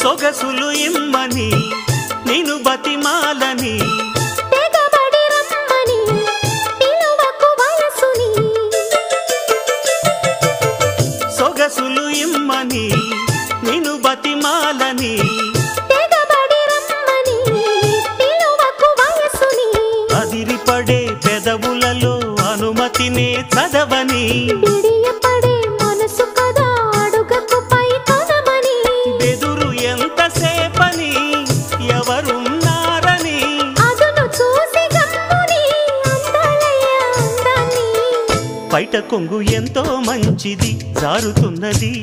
సొగసులు ఇమ్మని నిను బతిమాలని తెగబడి రమ్మని పిలువకు వయసుని సొగసులు ఇమ్మని నిను బతిమాలని తెగబడి రమ్మని పిలువకు వయసుని అదిరిపడే పెదవులలో అనుమతినే చదవని బిడియపడే మనసు కదా అడుగకు పై కొనమని బెదురు ఎంతసేపని ఎవరున్నారని అదును చూసి గమ్ముని అందాలయ్య అందాన్ని బయట కొంగు ఎంతో మంచిది జారుతున్నది